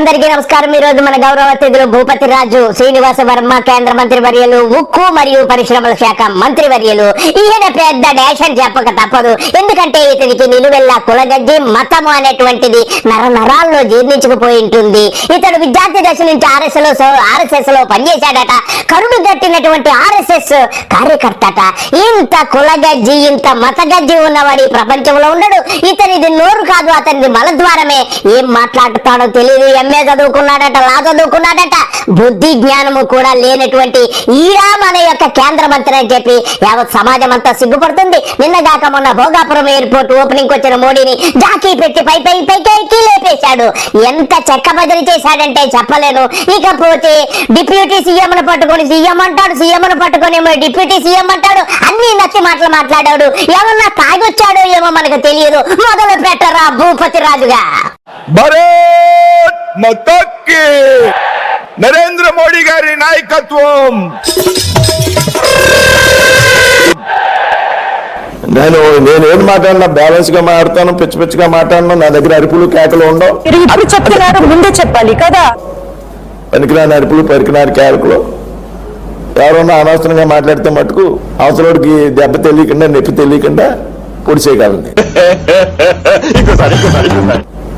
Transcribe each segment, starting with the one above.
అందరికీ నమస్కారం. ఈ రోజు మన గౌరవ అతిథులు భూపతి రాజు శ్రీనివాస వర్మ, కేంద్ర మంత్రి వర్యులు, ఉక్కు మరియు పరిశ్రమల శాఖ మంత్రి వర్యులు. ఈయన పెద్ద డేషన్ చెప్పక తప్పదు. ఎందుకంటే ఇతనికి నిలువెల్లా కులగజ్జి మతము అనేటువంటిది నరాల్లో జీర్ణించుకుపోయి ఉంటుంది. ఇతడు విద్యార్థి దశ నుంచి ఆర్ఎస్ఎస్ లో పనిచేశాడట. కరుడు గట్టినటువంటి ఆర్ఎస్ఎస్ కార్యకర్తట. ఇంత కులగజ్జి, ఇంత మత గజ్జి ఉన్నవాడి ప్రపంచంలో ఉండడు. ఇతనిది నోరు కాదు, అతనిది మలద్వారమే. ఏం మాట్లాడుతాడో తెలియదు. ఎంఏ చదువుకున్నాడట, లా చదువుకున్నాడట. బుద్ధి జ్ఞానము కూడా లేనటువంటి ఈరా మన యొక్క కేంద్ర మంత్రి అని చెప్పి యావత్ సమాజం అంతా సిగ్గుపడుతుంది. నిన్నగాక మొన్న భోగాపురం ఎయిర్పోర్ట్ ఓపెనింగ్ వచ్చిన మోడీని జాకీ పెట్టి పైకి లేపేశాడు. ఎంత చెక్క బదిలీ చేశాడంటే చెప్పలేను. ఇకపోతే డిప్యూటీ సీఎం ను పట్టుకొని సీఎం అంటాడు, సీఎం ను పట్టుకొని డిప్యూటీ సీఎం అంటాడు. అన్ని నచ్చి మాటలు మాట్లాడాడు. ఏమన్నా తాగొచ్చాడో ఏమో మనకు తెలియదు. మొదలు పెట్టరా భూపతి రాజుగా. మతకి నరేంద్ర మోడీ గారి నాయకత్వం. నేను ఏం మాట్లాడినా బ్యాలెన్స్ గా మాట్లాడతాను, పిచ్చిగా మాట్లాడను. నా దగ్గర అరుపులు కేకలు ఉండవు. ఇప్పుడు చెప్తున్నారు, ముందే చెప్పాలి కదా. పనికిరాని అరుపులు, పరికిరాని కేకలు. ఎవరన్నా అనవసరంగా మాట్లాడితే మటుకు అవసరానికి దెబ్బ తెలియకుండా, నొప్పి తెలియకుండా పొడి చేయగలండి.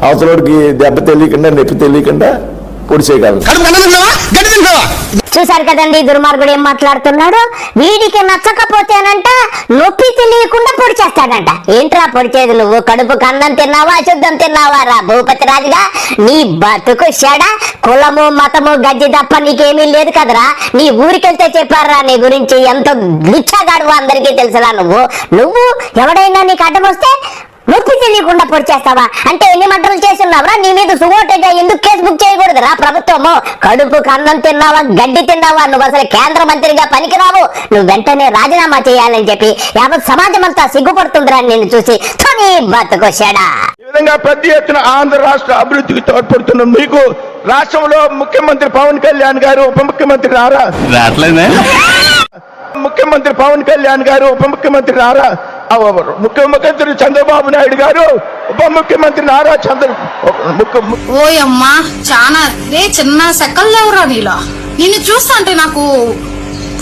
అవసరానికి దెబ్బ తెలియకుండా, నొప్పి తెలియకుండా పొడి చేయగలండి. చూసారు కదండి దుర్మార్గుడు ఏం మాట్లాడుతున్నాడు. వీడికి నచ్చకపోతేనంట నొప్పి తెలియకుండా పొడి చేస్తాడంట. ఏంట్రా పొడిచేది? నువ్వు కడుపు కన్నం తిన్నావా, అశుద్ధం తిన్నావా రా భూపతి రాజుగా? నీ బతుకు చెడ. కులము మతము గజ్జి తప్ప నీకేమీ లేదు కదరా. నీ ఊరికెళ్తే చెప్పారా నీ గురించి? ఎంత లుచ్చగాడువో అందరికీ తెలుసురా. నువ్వు ఎవడైనా నీకు అడ్డం వస్తే నొప్పి తెలియకుండా పొడి చేస్తావా? అంటే ఎన్ని మంటలు చేస్తున్నావురా? నీ మీద సుగోటగా ఎందుకు కేసు బుక్ చేయకూడదురా ప్రభుత్వము? కడుపు కన్నం తిన్నావా, గడ్డి తిన్నావా? నువ్వు అసలు కేంద్ర మంత్రిగా పనికిరావు. నువ్వు వెంటనే రాజీనామా చేయాలని చెప్పి యావత్ సమాజం అంతా సిగ్గుపడుతుందిరా నిన్ను చూసి. నీ బతుకు చెడా. ఈ విధంగా పెద్ద ఎత్తున ఆంధ్ర రాష్ట్ర అభివృద్ధికి తోడ్పడుతున్న మీకు రాష్ట్రంలో ముఖ్యమంత్రి పవన్ కళ్యాణ్ గారు, ఉప ముఖ్యమంత్రి రారా? ముఖ్యమంత్రి పవన్ కళ్యాణ్ గారు, ఉప ముఖ్యమంత్రి నారా, ముఖ్యమంత్రి చంద్రబాబు నాయుడు గారు, ఉప ముఖ్యమంత్రి నారా ఓయమ్మా చాలా చిన్న సెకల్లో ఎవరా నీలో. నిన్ను చూస్తా అంటే నాకు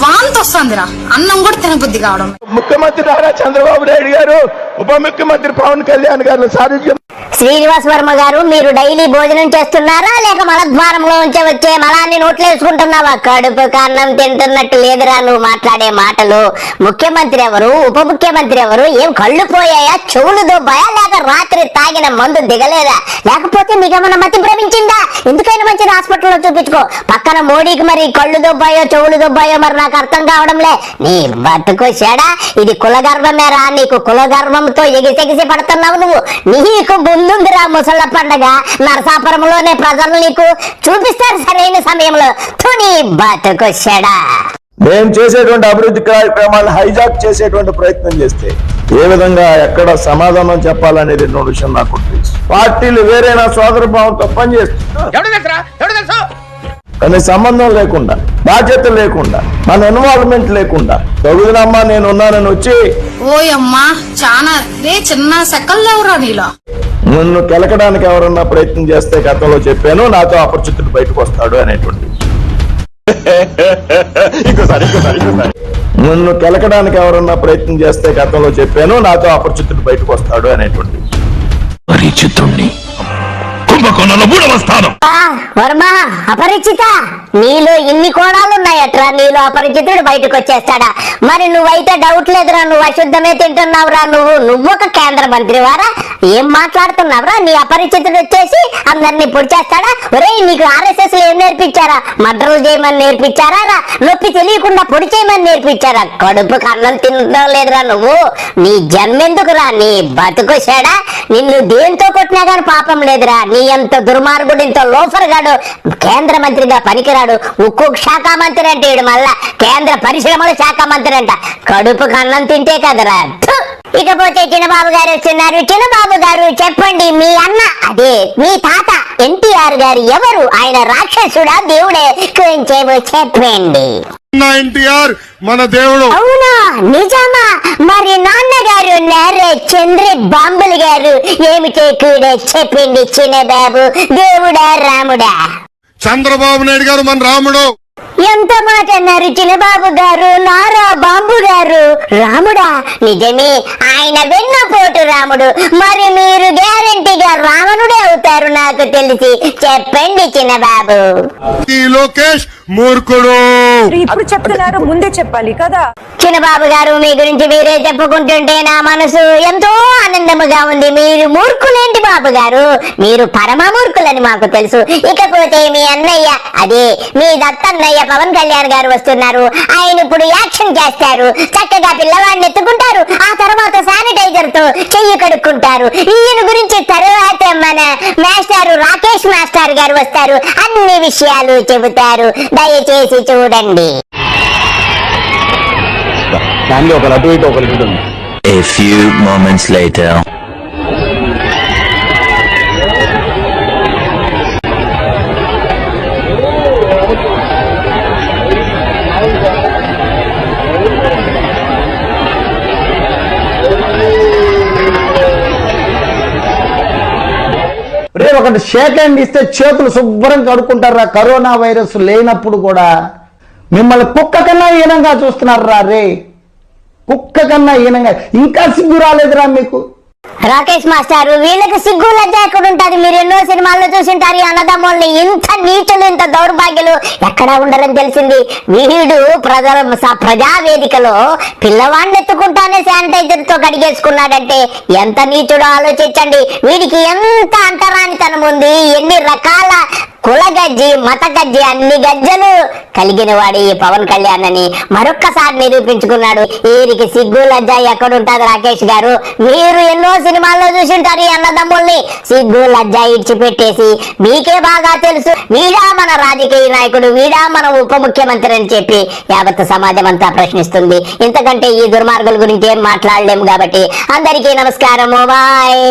వాంతి వస్తుందిరా. అన్నం కూడా తినబుద్ధి కావడం. ముఖ్యమంత్రి నారా చంద్రబాబు నాయుడు గారు, ఉప ముఖ్యమంత్రి పవన్ కళ్యాణ్ గారు సారథ్యం. శ్రీనివాస్ వర్మ గారు, మీరు డైలీ భోజనం చేస్తున్నారా లేక మలద్వారంలో ఉంచే వచ్చే మలాన్ని నోట్లు వేసుకుంటున్నావా? కడుపు కన్నం తింటున్నట్టు లేదురా నువ్వు మాట్లాడే మాటలు. ముఖ్యమంత్రి ఎవరు, ఉప ముఖ్యమంత్రి ఎవరు? ఏం కళ్ళు పోయాయా, చెవులు దొబ్బాయా, లేక రాత్రి తాగిన మందు దిగలేదా, లేకపోతే నీకేమన్నా మతి భ్రమించిందా? ఎందుకైనా మంచిది హాస్పిటల్లో చూపించుకో. పక్కన మోడీకి మరి కళ్ళు దొబ్బాయో చెవులు దొబ్బాయో మరి నాకు అర్థం కావడంలే. నీ బతుకు చెడా. ఇది కులగర్వమేరా. నీకు కులగర్వంతో ఎగిసెగిసి పడుతున్నావు నువ్వు. నీకు ముందుందిరా ముసళ్ళ పండగ. నరసాపురంలోనే ప్రజలు నీకు చూపిస్తారు సరైన సమయంలో. నీ బతుకు చెడా. మేము చేసేటువంటి అభివృద్ధి కార్యక్రమాలను హైజాక్ చేసేటువంటి ప్రయత్నం చేస్తే ఏ విధంగా ఎక్కడ సమాధానం చెప్పాలనే రెండు విషయం నాకు తెలుసు. పార్టీలు వేరేనా సోదర భావంతో పనిచేస్తున్నారు. కానీ సంబంధం లేకుండా, బాధ్యత లేకుండా, మన ఇన్వాల్వ్మెంట్ లేకుండా తగుదనమ్మా నేను ఉన్నానని వచ్చి ఓయమ్మా చాలా చిన్న సెకల్లో ఎవరా నీలో. నన్ను కెలకడానికి ఎవరన్నా ప్రయత్నం చేస్తే గతంలో చెప్పాను, నాతో అపరిచితుడు బయటకు వస్తాడు అనేటువంటి. నన్ను కెలకడానికి ఎవరన్నా ప్రయత్నం చేస్తే గతంలో చెప్పాను, నాతో అపరిచితుడు బయటకు వస్తాడు అనేటువంటి. పరిచితుణ్ణి వర్మ అపరిచిత, నీలో ఇన్ని కోణాలు ఉన్నాయట్రా. నీలో అపరిచితుడు బయటకు వచ్చేస్తాడా? మరి నువ్వైతే డౌట్ లేదురా, నువ్వు అశుద్ధమే తింటున్నావురా. నువ్వు ఒక కేంద్ర మంత్రి వారా? ఏం మాట్లాడుతున్నావురా? నీ అపరిచితుడు వచ్చేసి అందరినీ పొడి చేస్తాడా? ఒరే, నీకు ఆర్ఎస్ఎస్ లో ఏం నేర్పించారా? మర్డర్లు చేయమని నేర్పించారా? నొప్పి తెలియకుండా పొడి చేయమని నేర్పించారా? కడుపు కన్నం తినడం లేదురా నువ్వు. నీ జన్మెందుకురా? నీ బతుకు చెడా. నిన్ను దేంతో కొట్టినా గాని పాపం లేదురా. నీ ఎంత దుర్మార్గుడు, ఇంత లోఫర్ గాడు కేంద్ర మంత్రిగా పనికిరాడు. ఉక్కు శాఖ మంత్రి అంటే ఈడు మళ్ళా కేంద్ర పరిశ్రమల శాఖ మంత్రి అంట. కడుపు కన్నం తింటే కదరా. ఇకపోతే చిన్నబాబు గారు వచ్చినారు. చిన్నబాబు గారు చెప్పండి, మీ అన్న అదే మీ తాత ఎన్టీఆర్ గారు ఎవరు? ఆయన రాక్షసుడా దేవుడే? కొంచెం చెప్పండి. ఎన్టీఆర్ మన దేవుడు. అవునా, నిజమా? మరి నాన్నగారు నారే చంద్ర బాంబులు గారు ఏమిటో కూడా చెప్పండి చిన్నబాబు. దేవుడా రాముడా? చంద్రబాబు నాయుడు గారు మన రాముడు. ఎంత మాట అన్నారు చిన్నబాబు గారు? నారా బాంబు గారు రాముడా? నిజమే, ఆయన వెన్నపోటు రాముడు. మరి మీరు గ్యారంటీగా రావణుడే అవుతారు నాకు తెలిసి. చెప్పండి చిన్నబాబు. ఈ లోకేష్ మూర్ఖుడు. ఇప్పుడు చెప్తున్నారు, ముందే చెప్పాలి కదా. చిన్నబాబు గారు, మీ గురించి మీరే చెప్పుకుంటుంటే నా మనసు ఎంతో ఆనందముగా ఉంది. మీరు మూర్ఖులేంటి బాబు గారు? మీరు పరమ మూర్ఖులని మాకు తెలుసు. ఇకపోతే మీ అన్నయ్య, అదే మీ దత్తన్నయ్య పవన్ కళ్యాణ్ గారు వస్తున్నారు. ఆయన ఇప్పుడు యాక్షన్ చేస్తారు. చక్కగా పిల్లవాడిని ఎత్తుకుంటారు. ఆ తర్వాత శానిటైజర్ తో చెయ్యి కడుక్కుంటారు. ఈయన గురించి తర్వాత మన మాస్టారు రాకేష్ మాస్టర్ గారు వస్తారు. అన్ని విషయాలు చెబుతారు. దయచేసి చూడండి. A few moments later. రే ఒకటి షేక్ హ్యాండ్ ఇస్తే చేతులు శుభ్రం కడుక్కుంటారా? కరోనా వైరస్ లేనప్పుడు కూడా మిమ్మల్ని కుక్క కన్నా హీనంగా చూస్తున్నారా? రే కుక్క కన్నా హీనంగా. ఇంకా సిగ్గు రాలేదురా మీకు? రాకేష్ మాస్టారు, వీళ్ళకి సిగ్గు లజ్జ ఎక్కడ ఉంటది? మీరు ఎన్నో సినిమాల్లో చూసింటారు ఈ అన్నదమ్ముల్ని. ఇంత నీచులు, ఇంత దౌర్భాగ్యులు ఎక్కడా ఉండరని తెలిసింది. వీడు ప్రజావేదికలో పిల్లవాడిని ఎత్తుకుంటానే శానిటైజర్ తో కడిగేసుకున్నాడంటే ఎంత నీచుడో ఆలోచించండి. వీడికి ఎంత అంటరానితనం ఉంది. ఎన్ని రకాల కుల గజ్జి, మత గజ్జి, అన్ని గజ్జలు కలిగిన వాడు ఈ పవన్ కళ్యాణ్ అని మరొక్కసారి నిరూపించుకున్నాడు. వీరికి సిగ్గు లజ్జ ఎక్కడుంటది రాకేష్ గారు? మీరు ఎన్నో సినిమాల్లో చూసింటారు ఈ అన్నదమ్ముల్ని. సిగ్గు లజ్జ ఇడిచిపెట్టేసి మీకే బాగా తెలుసు వీడా మన రాజకీయ నాయకుడు, వీడా మన ఉప ముఖ్యమంత్రి అని చెప్పి యావత్ సమాజం అంతా ప్రశ్నిస్తుంది. ఇంతకంటే ఈ దుర్మార్గుల గురించి ఏం మాట్లాడలేము కాబట్టి అందరికీ నమస్కారము. బాయ్.